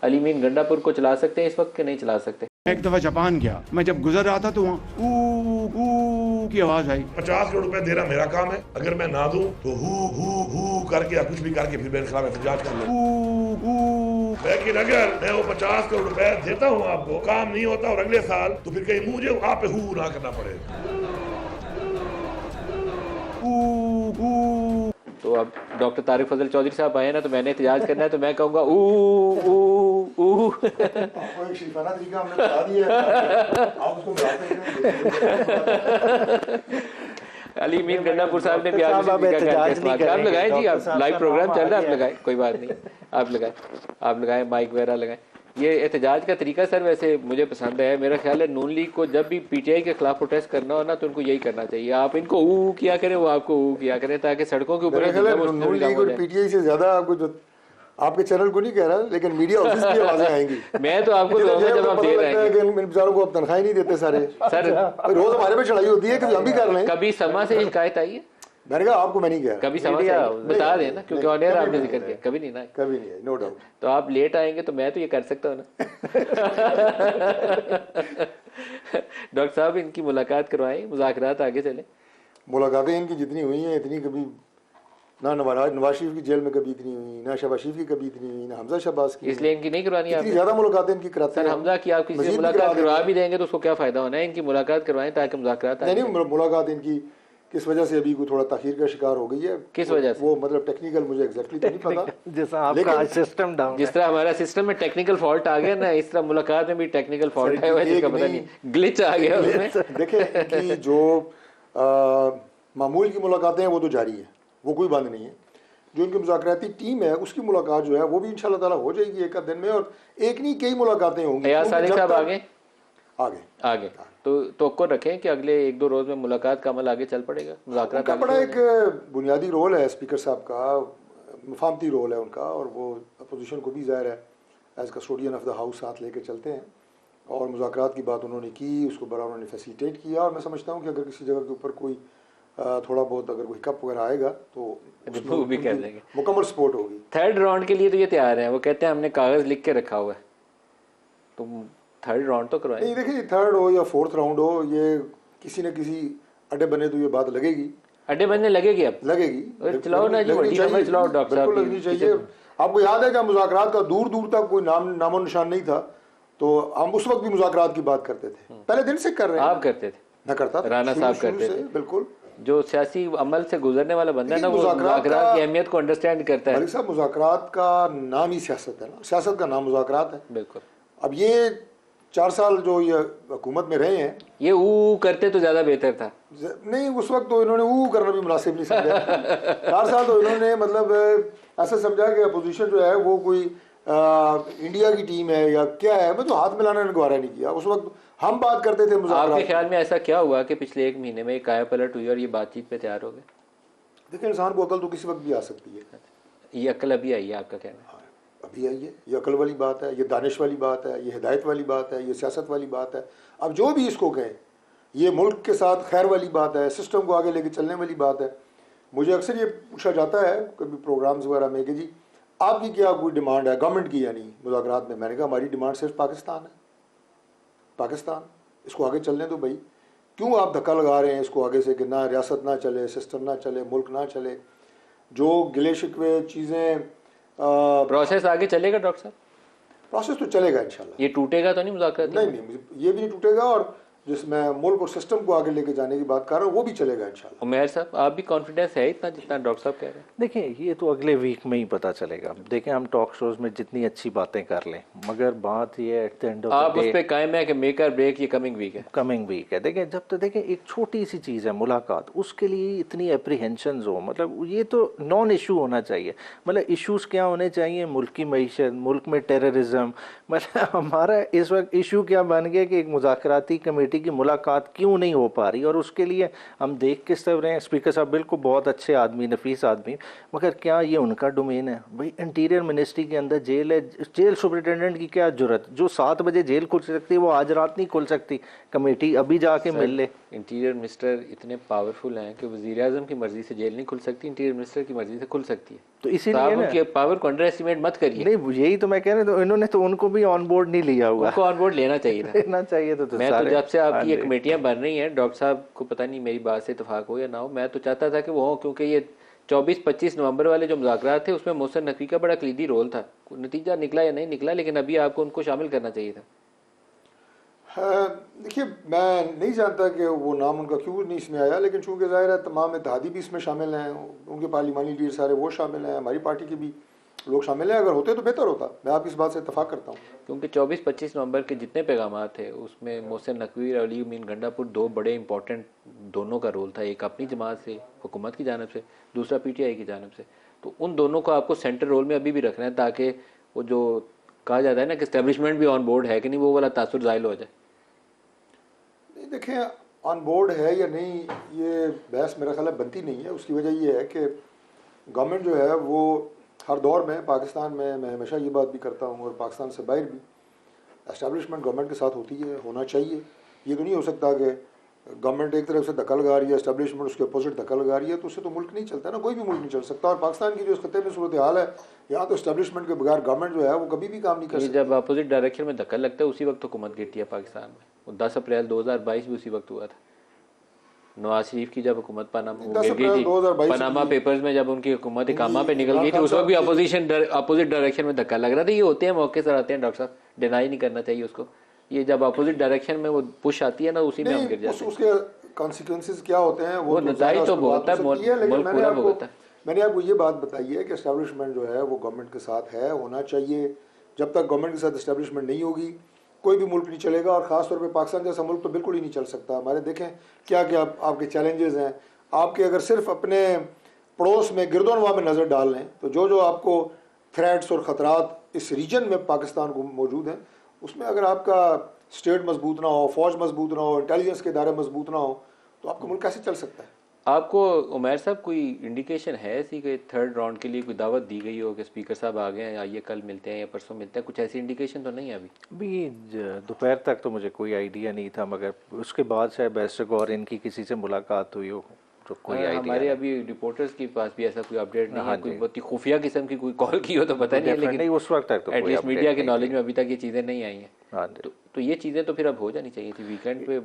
Ali mean Gandapur को चला सकते हैं इस वक्त के नहीं चला सकते? एक दफा जापान गया, मैं जब गुजर रहा था तो वहाँ ऊ की आवाज आई। 50 करोड़ रुपए देना मेरा काम है, अगर मैं ना दूं तो हु करके या कुछ भी करके फिर मेरे खिलाफ एहतजाज कर लो। लेकिन अगर मैं वो 50 करोड़ रुपए देता हूँ आपको, काम नहीं होता और अगले साल, तो फिर कहीं मुझे आप पे हु ना करना पड़े। तो अब डॉक्टर तारिक फजल चौधरी साहब आए ना, तो मैंने एहतजाज करना है तो मैं कहूँगा आपको एक शिफाना तरीका हमने बता दिया है, आप उसको अली मीर गंडापुर साहब ने भी आप लगाए जी, आप लाइव प्रोग्राम चल रहा है, आप लगाए, कोई बात नहीं, आप लगाए माइक वगैरह लगाए। ये एहतजाज का तरीका सर वैसे मुझे पसंद है। मेरा ख्याल है नून लीग को जब भी पीटीआई के खिलाफ प्रोटेस्ट करना हो ना तो उनको यही करना चाहिए, आप इनको ऊ किया करें, वो आपको ऊ किया करें, ताकि सड़कों के ऊपर नून लीग और पीटीआई से ज्यादा आपको जो आपके चैनल को नहीं कह रहा, लेकिन मीडिया ऑफिस की आवाजें आएंगी। मैं तो आपको जब आप दे रहे हैं इन बेचारों को अब तनख्वाह नहीं देते सारे सर, रोज हमारे पे चढ़ाई होती है, कभी हम भी कर लें। कभी समा से शिकायत आई है? मैंने कहा आपको मैं नहीं कह रहा, कभी समा से बता दें ना, क्योंकि ऑन एयर आपने जिक्र किया, कभी नहीं ना, कभी नहीं है, नो डाउट। तो आप लेट आएंगे तो मैं तो ये कर सकता हूँ ना। डॉक्टर साहब इनकी मुलाकात करवाएं, मुज़ाकरात आगे चले। मुलाकातें इनकी जितनी हुई हैं इतनी कभी ना नवाज शरीफ की जेल में कभी इतनी हुई, ना शहबाज शरीफ की कभी इतनी हुई, ना हमजा शहबाज की, इसलिए इनकी नहीं करवानी है। इतनी ज्यादा मुलाकातें इनकी कराते हैं। हमजा की आप किसी से मुलाकात करवा भी देंगे तो उसको क्या फायदा होना है? इनकी मुलाकात करवाएं ताकि मुज़ाकरात। नहीं, मुलाकात इनकी किस वजह से अभी कोई थोड़ा ताखीर का शिकार हो गई है, किस वजह से वो मतलब टेक्निकल मुझे एग्जैक्टली तो नहीं पता, जैसा आपका सिस्टम डाउन, जिस तरह हमारा सिस्टम में टेक्निकल फॉल्ट आ गया ना, इस तरह मुलाकात में भी टेक्निकल फॉल्ट आया हुआ है जिसका पता नहीं, ग्लिच आ गया उसमें। देखिए कि जो मामूल की मुलाकातें हैं वो तो जारी है, वो कोई बंद नहीं है। जो इनकी मुज़ाकराती टीम है उसकी मुलाकात जो है वो भी इंशाल्लाह ताला हो जाएगी एक दिन में, और एक नहीं कई मुलाकातें होंगी। साहब आगे तो रखें कि अगले 1-2 रोज में मुलाकात का अमल आगे चल पड़ेगा। मुज़ाकरात का बड़ा एक बुनियादी रोल है स्पीकर साहब का, मफामती रोल है उनका, और वो अपोजिशन को भी ज़ाहिर है as custodian of the house साथ लेकर चलते हैं। और मुज़ाकरात की बात उन्होंने की, उसको बड़ा उन्होंने फैसिलिटेट किया, और मैं समझता हूँ कि अगर किसी जगह के ऊपर कोई थोड़ा बहुत अगर कोई कप वगैरह आएगा तो भी कह देंगे, मुकम्मल सपोर्ट होगी। थर्ड राउंड के लिए तो ये तैयार है, वो कहते हैं हमने कागज लिख के रखा हुआ है, तो थर्ड राउंड तो करवाएं। नहीं देखिए, थर्ड हो या फोर्थ राउंड हो, ये किसी न किसी अड्डे बने तो ये बात लगेगी, अड्डे बनने लगेगी, अब लगेगी। चलाओ ना जी, चलाओ डॉक्टर साहब, लगनी चाहिए। आपको याद है कि मुज़ाकरात का दूर दूर तक कोई नामो निशान नहीं था, तो हम उस वक्त भी मुज़ाकरात की बात करते थे, पहले दिन से कर रहे हैं। आप करते थे? मैं करता था, राना साहब करते थे, बिल्कुल। जो सियासी अमल से गुजरने वाला बंदा है ना, वो मुज़ाकरात की अहमियत को अंडरस्टैंड करता है। मलिक साहब, मुज़ाकरात का नाम ही सियासत है ना, सियासत का नाम मुज़ाकरात है। बिल्कुल। अब ये 4 साल जो ये हुकूमत में रहे हैं, ये ऊ करते तो ज्यादा बेहतर था। नहीं, उस वक्त तो इन्होंने ऊ करना भी मुनासिब नहीं समझा। 4 साल तो इन्होंने मतलब ऐसा समझा कि अपोजिशन जो है वो कोई इंडिया की टीम है या क्या है, मतलब हाथ मिलाने ने गवारा नहीं किया। उस वक्त हम बात करते थे मुज़ाकरात। आपके ख्याल में ऐसा क्या हुआ कि पिछले 1 महीने में काया पलट हुई और ये बातचीत पे तैयार हो गए? देखिए, इंसान को अकल तो किसी वक्त भी आ सकती है। ये अकल अभी आई है, आपका कहना है? अभी आई है। ये अकल वाली बात है, ये दानिश वाली बात है, ये हिदायत वाली बात है, ये सियासत वाली बात है। अब जो भी इसको कहें, ये मुल्क के साथ खैर वाली बात है, सिस्टम को आगे लेके चलने वाली बात है। मुझे अक्सर ये पूछा जाता है कभी प्रोग्राम्स वगैरह में कि जी आपकी क्या कोई डिमांड है गवर्नमेंट की, यानी मुज़ाकरात में। मैंने कहा हमारी डिमांड सिर्फ पाकिस्तान है, पाकिस्तान, इसको आगे चलने दो भाई। क्यों आप धक्का लगा रहे हैं इसको आगे से कि ना रियासत ना चले, सिस्टम ना चले, मुल्क ना चले। जो गिले शिकवे चीज़ें, प्रोसेस आगे चलेगा डॉक्टर साहब? प्रोसेस तो चलेगा इंशाल्लाह। ये टूटेगा तो नहीं मुज़ाकरात? नहीं, ये भी नहीं टूटेगा, और जिसमें मुल्क और सिस्टम को आगे लेके जाने की बात कर रहा हूँ वो भी चलेगा इंशाल्लाह। उमैर साहब, आप भी कॉन्फिडेंस है इतना जितना डॉक्टर साहब कह रहे हैं? देखिए, ये तो अगले वीक में ही पता चलेगा। देखें, हम टॉक शोज में जितनी अच्छी बातें कर लें, मगर बात ये एट द एंड ऑफ आप उस पर कायम है कि मेक और ब्रेक ये कमिंग वीक है? कमिंग वीक है। देखें, जब तक देखें एक छोटी सी चीज़ है मुलाकात, उसके लिए इतनी एप्रीहेंशन हो, मतलब ये तो नॉन इशू होना चाहिए। मतलब इशूज़ क्या होने चाहिए? मुल्क की मईशत, मुल्क में टेररिज्म। मतलब हमारा इस वक्त इशू क्या बन गया कि एक मुज़ाकराती कमेटी पार्टी की मुलाकात क्यों नहीं हो पा रही, और उसके लिए हम देख किस तरह रहे हैं। स्पीकर साहब बिल्कुल बहुत अच्छे आदमी, नफीस आदमी, मगर क्या ये उनका डोमेन है? भाई इंटीरियर मिनिस्ट्री के अंदर जेल है, जेल सुपरिटेंडेंट की क्या जरूरत? जो 7 बजे जेल खुल सकती है वो आज रात नहीं खुल सकती, कमेटी अभी जाके मिल ले। इंटीरियर मिनिस्टर इतने पावरफुल हैं कि वज़ीर आज़म की मर्जी से जेल नहीं खुल सकती, इंटीरियर मिनिस्टर की मर्जी से खुल सकती है। तो इसीलिए आप उनके पावर को अंडर एस्टिमेट मत करिए। नहीं, यही तो मैं कह रहा हूं, तो इन्होंने तो उनको भी ऑन बोर्ड नहीं लिया हुआ। उनको ऑन बोर्ड लेना चाहिए था। लेना चाहिए तो मैं तो जब से आपकी ये कमेटियां बन रही हैं, डॉक्टर साहब को पता नहीं मेरी बात से इत्तेफाक हो या ना हो, मैं तो चाहता था कि वो हो, क्योंकि ये 24-25 नवंबर वाले जो मुज़ाकरात थे उसमें मोहसिन नकवी का बड़ा कलीदी रोल था। नतीजा निकला या नहीं निकला, लेकिन अभी आपको उनको शामिल करना चाहिए था। देखिए, मैं नहीं जानता कि वो नाम उनका क्यों नहीं इसमें आया, लेकिन चूंकि ज़ाहिर है तमाम इत्तेहादी भी इसमें शामिल हैं, उनके पार्लिमानी लीडर सारे वो शामिल हैं, हमारी पार्टी के भी लोग शामिल हैं। अगर होते तो बेहतर होता, मैं आप इस बात से इत्तेफाक करता हूँ। क्योंकि 24-25 नवंबर के जितने पैगाम थे उसमें मोहसिन नकवी और अली अमीन गंडापुर दो बड़े इंपॉर्टेंट, दोनों का रोल था। एक अपनी जमात से, हुकूमत की जानब से, दूसरा PTI की जानब से। तो उन दोनों को आपको सेंटर रोल में अभी भी रखना है, ताकि वो जो कहा जाता है ना कि इस्टेब्लिशमेंट भी ऑन बोर्ड है कि नहीं, वो वाला तासुर ज़ाहिल हो जाए। देखें, ऑन बोर्ड है या नहीं ये बहस मेरा ख्याल है बनती नहीं है। उसकी वजह ये है कि गवर्नमेंट जो है वो हर दौर में, पाकिस्तान में मैं हमेशा ये बात भी करता हूँ और पाकिस्तान से बाहर भी, एस्टेब्लिशमेंट गवर्नमेंट के साथ होती है, होना चाहिए। ये तो नहीं हो सकता कि गवर्नमेंट एक तरफ से धक्का लगा रही है, एस्टेब्लिशमेंट उसके अपोजिट धक्का लगा रही है, तो उससे तो मुल्क नहीं चलता ना, कोई भी मुल्क नहीं चल सकता। और पाकिस्तान की जो इस खत्ते में सूरत हाल है, यहाँ तो एस्टेब्लिशमेंट के बगैर गवर्नमेंट जो है वो कभी भी काम नहीं कर सकती। जब अपोजिट डायरेक्शन में धक्का लगता है उसी वक्त हुकूमत गिरती है पाकिस्तान में। वो 10 अप्रैल 2022 भी उसी वक्त हुआ था। नवाज शरीफ की जब हुकूमत पनामा गिर गई थी, पनामा पेपर्स में जब उनकी हुकूमत इकामा पे निकल गई थी, उस वक्त भी अपोजिट डायरेक्शन में धक्का लग रहा था। ये होते हैं, मौके से आते हैं डॉक्टर साहब, डिनाई नहीं करना चाहिए उसको। ये जब अपोजिट डायरेक्शन में वो पुश आती है ना, उसी में हम गिर जाते हैं। उसके कॉन्सिक्वेंसेस क्या होते हैं वो नतीजा तो बहुत है, मुल्क पूरा भुगतता है। मैंने आपको ये बात बताई है कि एस्टेब्लिशमेंट जो है वो गवर्नमेंट के साथ है, होना चाहिए। जब तक गवर्नमेंट के साथ एस्टेब्लिशमेंट नहीं होगी कोई भी मुल्क नहीं चलेगा, और ख़ास तौर पे पाकिस्तान जैसा मुल्क तो बिल्कुल ही नहीं चल सकता। हमारे देखें क्या क्या आपके चैलेंजेस हैं। आपके अगर सिर्फ अपने पड़ोस में गिरदोनवा में नज़र डाल लें तो जो जो आपको थ्रेट्स और ख़तरात इस रीजन में पाकिस्तान को मौजूद हैं, उसमें अगर आपका स्टेट मजबूत ना हो, फ़ौज मजबूत ना हो, इंटेलिजेंस के इदारे मजबूत ना हो, तो आपका मुल्क कैसे चल सकता है? आपको उमैर साहब कोई इंडिकेशन है ऐसी कि थर्ड राउंड के लिए कोई दावत दी गई हो कि स्पीकर साहब आ गए हैं, आइए कल मिलते हैं या परसों मिलते हैं? कुछ ऐसी इंडिकेशन तो नहीं है अभी दोपहर तक तो मुझे कोई आइडिया नहीं था, मगर उसके बाद शायद बैरिस्टर गौहर इनकी किसी से मुलाकात हुई हो तो कोई आइडिया। हमारे अभी रिपोर्टर्स के पास भी ऐसा कोई अपडेट नहीं है। कोई बहुत ही खुफिया किस्म की कोई कॉल की हो तो पता नहीं है, लेकिन उस वक्त तक तो एटलीस्ट मीडिया के नॉलेज में अभी तक ये चीज़ें नहीं आई हैं। हाँ, तो ये चीज़ें तो फिर अब हो जानी चाहिए थी। वीकेंड पे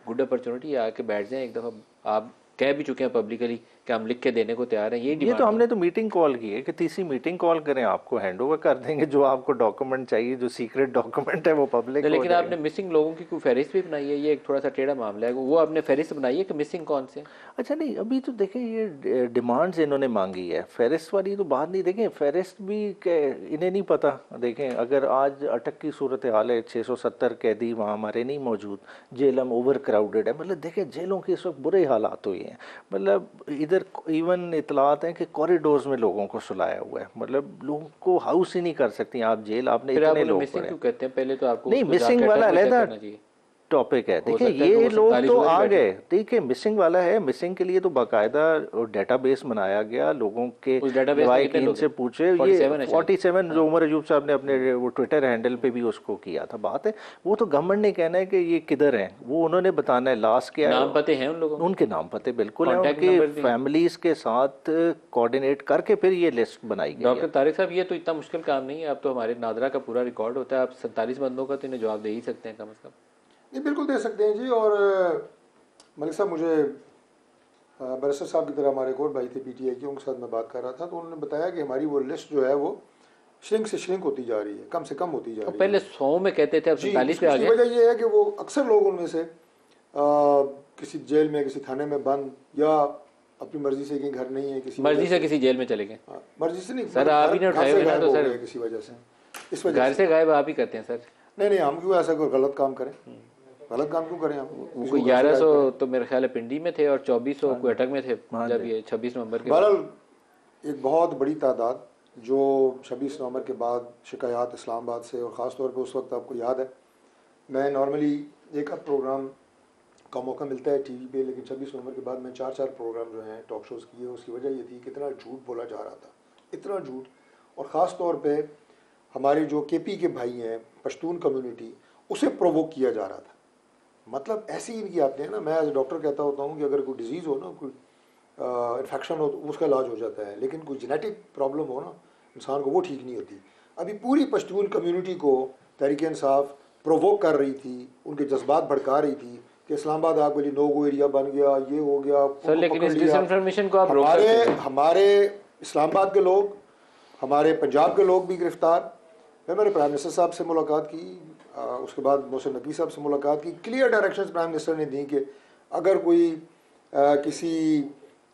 गुड अपॉर्चुनिटी आके बैठ जाएं एक दफ़ा। आप कह भी चुके हैं पब्लिकली कि हम लिख के देने को तैयार हैं। ये तो हमने तो मीटिंग कॉल की है कि तीसरी मीटिंग कॉल करें, आपको हैंड ओवर कर देंगे जो आपको डॉक्यूमेंट चाहिए, जो सीक्रेट डॉक्यूमेंट है वो पब्लिक। लेकिन आपने मिसिंग लोगों की कोई फहरिस्त भी बनाई है? ये एक थोड़ा सा टेढ़ा मामला है, वो आपने फहरिस्त बनाई है कि मिसिंग कौन से? अच्छा नहीं, अभी तो देखें ये डिमांड्स इन्होंने मांगी है, फहरिस्त वाली तो बात नहीं। देखें फहरिस्त भी इन्हें नहीं पता। देखें अगर आज अटक की सूरत हाल है, 670 कैदी वहाँ हमारे नहीं मौजूद, जेल हम ओवर क्राउडेड है। मतलब देखें जेलों के इस वक्त बुरे हालात हुए हैं। मतलब इधर इवन इतलात हैं कि कॉरिडोर्स में लोगों को सुलाया हुआ है। मतलब लोगों को हाउस ही नहीं कर सकती आप जेल। आपने इतने लोग मिसिंग क्यों कहते हैं? पहले तो आपको नहीं, मिसिंग वाला अलग टॉपिक है। देखिए ये लोग तो आ गए, ठीक है, मिसिंग वाला है। मिसिंग के लिए तो बाकायदा डेटाबेस बनाया गया, लोगों के वाइकिन से पूछे। ये 47 जो उमर अयूब साहब ने अपने वो ट्विटर हैंडल पे भी उसको किया था। बात है वो तो गवर्नमेंट ने कहना है कि ये किधर हैं, वो उन्होंने बताना है। लास्ट क्या नाम पते हैं उन लोगों, उनके नाम पते बिल्कुल हैं, उनकी फैमिलीज के साथ कोऑर्डिनेट करके फिर ये लिस्ट बनाई गई। डॉक्टर तारिक साहब ये तो इतना मुश्किल काम नहीं है। अब तो हमारे नादरा का पूरा रिकॉर्ड होता है, आप 47 बंदों का तो इन्हें जवाब दे ही सकते हैं कम से कम। नहीं, बिल्कुल दे सकते हैं जी। और मलिक साहब, मुझे बैरिस्टर साहब की तरह हमारे एक और भाई थे PTI के, उनके साथ मैं बात कर रहा था, तो उन्होंने बताया कि हमारी वो लिस्ट जो है वो श्रिंक से श्रिंक होती जा रही है, कम से कम होती जा रही है। पहले 100 में कहते थे, अब 47 पे आ गए। वजह ये है कि वो अक्सर लोग उनमें से किसी जेल में, किसी थाने में बंद, या अपनी मर्जी से कहीं घर नहीं है, किसी मर्जी से किसी जेल में चले गए। मर्जी से नहीं सर, आप ही ने उठाए हुए तो सर किसी वजह से, इस वजह घर से गायब आप ही करते हैं सर। नहीं, हम क्यों ऐसा कोई गलत काम करें? गलत काम क्यों करें हम? कोई 1100 तो मेरे ख्याल है पिंडी में थे और 2400 क्वेटक में थे जब ये 26 नवंबर के। बहरहाल एक बहुत बड़ी तादाद जो 26 नवंबर के बाद शिकायत इस्लामाबाद से, और ख़ास तौर पे उस वक्त आपको याद है मैं नॉर्मली एक आध प्रोग्राम का मौका मिलता है टीवी पे, लेकिन 26 नवंबर के बाद मैं 4 प्रोग्राम जो हैं टॉक शोज़ किए। उसकी वजह ये थी कि इतना झूठ बोला जा रहा था, इतना झूठ, और ख़ास तौर पे हमारे जो केपी के भाई हैं, पश्तून कम्युनिटी, उसे प्रोवोक किया जा रहा था। मतलब ऐसी इनकी आते हैं ना, मैं एज ए डॉक्टर कहता होता हूँ कि अगर कोई डिजीज़ हो ना, कोई इन्फेक्शन हो तो उसका इलाज हो जाता है, लेकिन कोई जेनेटिक प्रॉब्लम हो ना इंसान को, वो ठीक नहीं होती। अभी पूरी पश्तून कम्युनिटी को तहरीक इंसाफ प्रोवोक कर रही थी, उनके जज्बात भड़का रही थी कि इस्लामाबाद आपके लिए नो गो एरिया बन गया, ये हो गया। सर लेकिन इस डिसइंफॉर्मेशन को आप रोक सकते हैं। हमारे इस्लामाबाद के लोग, हमारे पंजाब के लोग भी गिरफ्तार। मैंने प्राइम मिनिस्टर साहब से मुलाकात की, उसके बाद मोहसिन नकवी साहब से मुलाकात की। क्लियर डायरेक्शंस प्राइम मिनिस्टर ने दी कि अगर कोई किसी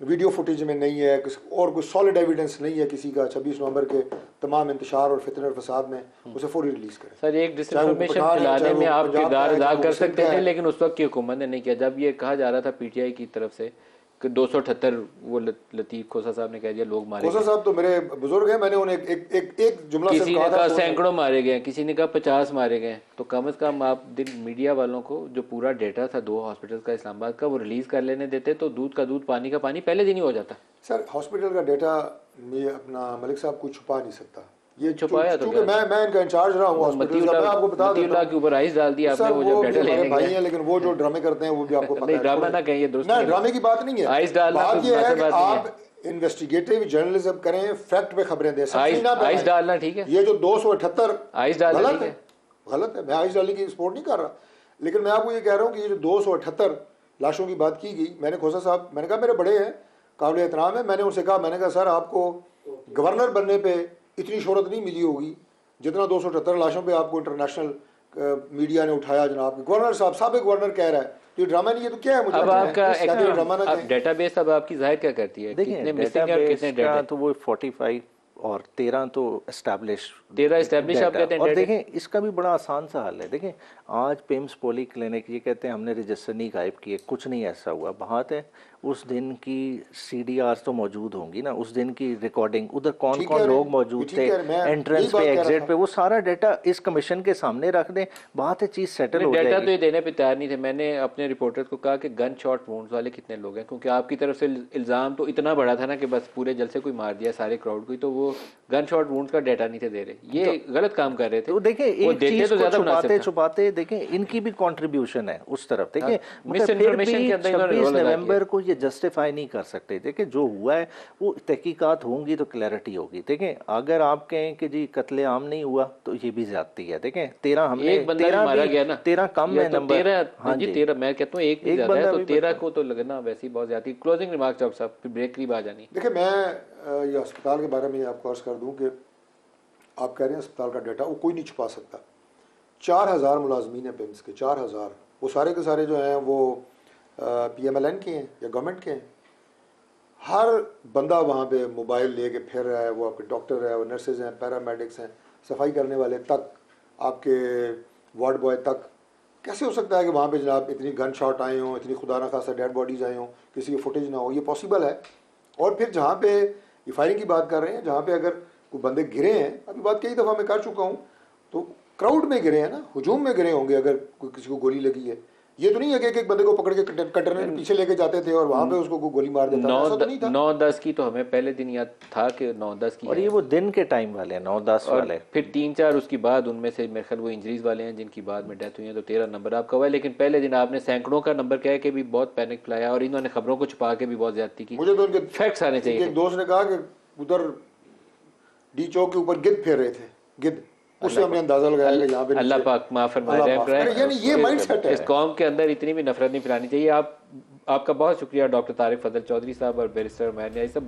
वीडियो फुटेज में नहीं है और कोई सॉलिड एविडेंस नहीं है किसी का 26 नवंबर के तमाम इंतशार और फितने और फसाद में, उसे फौरी रिलीज करें। सर एक डिसइंफॉर्मेशन फैलाने में आप किरदार अदा कर सकते थे, लेकिन उस वक्त की हुकूमत ने नहीं किया। जब ये कहा जा रहा था पीटीआई की तरफ से कि 278 वो लतीफ़ खोसा साहब ने कह दिया लोग मारे, खोसा साहब तो मेरे बुजुर्ग हैं, मैंने उन्हें एक जुमला से किसी ने कहा सैकड़ों मारे गए, किसी ने कहा 50 मारे गए। तो कम से कम आप दिन मीडिया वालों को जो पूरा डेटा था 2 हॉस्पिटल का इस्लामाबाद का, वो रिलीज कर लेने देते तो दूध का दूध पानी का पानी पहले दिन ही हो जाता। सर हॉस्पिटल का डेटा मैं अपना मलिक साहब कुछ छुपा नहीं सकता, ये छुपाया तो मैं इनका इंचार्ज रहा हूँ हॉस्पिटल का, मैं आपको बता देता हूँ के ऊपर आइस डाल दिया आपने, वो जब डेटा लेने भाई हैं, लेकिन वो जो ड्रामे करते हैं वो भी आपको पता है। ड्रामा ना कहिए दोस्तों, ना ड्रामे की बात नहीं है, आइस डालना बात ये है कि आप इन्वेस्टिगेटिव जर्नलिज्म करें, फैक्ट पे खबरें दें, आइस डालना ठीक है। ये जो 278 आइस डालना ठीक है, गलत है, मैं आइस डालने की सपोर्ट नहीं कर रहा, लेकिन मैं आपको ये कह रहा हूँ कि ये जो 278 लाशों की बात की गई, मैंने खोसा साहब, मैंने कहा मेरे बड़े हैं, काबिल एहतराम है, मैंने उनसे कहा, मैंने कहा सर आपको गवर्नर बनने पे इतनी शोहरत नहीं मिली होगी जितना 278 लाशों पे आपको इंटरनेशनल मीडिया ने उठाया। जनाब गवर्नर साहब, साबिक गवर्नर कह रहा है ये ड्रामा नहीं है तो क्या है? मुझे अब आपका डेटाबेस अब आपकी जाहिर क्या करती है, देखिए डेटाबेस तो वो 45 और 13 तो एस्टैब्लिश, 13 एस्टैब्लिश आप कहते हैं। और देखें इसका भी बड़ा आसान सा हल है। देखें आज पिम्स पोली क्लिनिक ये कहते हैं हमने रजिस्टर नहीं गायब किए, कुछ नहीं ऐसा हुआ। बात है उस दिन की CDR तो मौजूद होंगी ना, उस दिन की रिकॉर्डिंग, उधर कौन कौन लोग मौजूद थे, एंट्रेंस पे एग्जिट पे, वो सारा डाटा इस कमीशन के सामने रख दें, बात है चीज़ सेटल हो जाएगी। डाटा तो ये देने पे तैयार नहीं थे। मैंने अपने रिपोर्टर्स को कहा कि गन शॉट वुंड्स वाले कितने लोग हैं, क्योंकि आपकी तरफ से इल्ज़ाम तो इतना बड़ा था ना कि बस पूरे जलसे कोई मार दिया सारे क्राउड को, तो वो गन शॉट वुंड्स का डाटा नहीं थे दे रहे, ये गलत काम कर रहे थे। तो देखें एक चीज को छुपाते छुपाते देखें इनकी भी कंट्रीब्यूशन है उस तरफ। देखें मिसइन्फॉर्मेशन के अंदर 26 नवंबर को ये जस्टिफाई नहीं कर सकते। देखें जो हुआ है वो तहकीकात होंगी तो क्लैरिटी होगी। देखें अगर आप कहें कि जी कत्ले आम नहीं हुआ तो ये भी ज्यादती है। देखें 13 हमने, एक बंदा मारा गया ना, 13 कम है नंबर, 13 मैं कहता हूँ एक ज्यादा है, तो 13 को तो लगना वैसे ही बहुत ज्यादा। क्लोजिंग रिमार्क्स डॉक्टर साहब, फिर ब्रेक करीब आ जानी। देखिए मैं ये अस्पताल के बारे में आपको अर्ज कर दूं कि आप कह रहे हैं अस्पताल का डाटा वो कोई नहीं छुपा सकता। 4000 मुलाजमीन हैं पिम्स के, 4000, वो सारे के सारे जो हैं वो PMLN के हैं या गवर्नमेंट के हैं। हर बंदा वहाँ पे मोबाइल लेके फिर रहा है, वो आपके डॉक्टर है, वो नर्सेज हैं, पैरामेडिक्स हैं, सफाई करने वाले तक, आपके वार्ड बॉय तक। कैसे हो सकता है कि वहाँ पे जनाब इतनी गन शॉट आए हों, इतनी खुदा ना खासा डेड बॉडीज़ आई हों, किसी की फुटेज ना हो? ये पॉसिबल है। और फिर जहाँ पे ये फायरिंग की बात कर रहे हैं, जहाँ पे अगर कोई बंदे गिरे हैं, अभी बात कई दफ़ा मैं कर चुका हूँ, तो क्राउड में गिरे हैं ना, हुजूम में गिरे होंगे अगर कोई किसी को गोली लगी है। ये तो नहीं है कि एक बंदे को पकड़ के कटरने के पीछे लेके जाते थे और वहाँ पे उसको गोली मार देता था, ऐसा तो नहीं था। 9-10 की तो हमें पहले दिन याद था कि 9-10 की, और ये वो दिन के टाइम वाले 9-10 वाले, फिर 3-4 उसकी बाद उनमें से मेरे ख्याल वो इंजरीज वाले हैं जिनकी बाद में डेथ हुई है, तो 13 नंबर आपका हुआ है। लेकिन पहले दिन आपने सैकड़ों का नंबर कह के भी बहुत पैनिक फैलाया और इन्होंने खबरों को छुपा के भी बहुत ज्यादती की। मुझे तो उनके फैक्ट्स आने चाहिए। एक दोस्त ने कहा कि उधर डी चौक के ऊपर गिद्ध फेर रहे थे, गिद्ध, उससे हमने अंदाजा लगाया कि यहाँ पे अल्लाह पाक माफ फरमाए। यानी ये माइंडसेट है। इस कौम के अंदर इतनी भी नफरत नहीं फैलानी चाहिए। आपका बहुत शुक्रिया डॉक्टर तारिक फजल चौधरी साहब और बैरिस्टर महर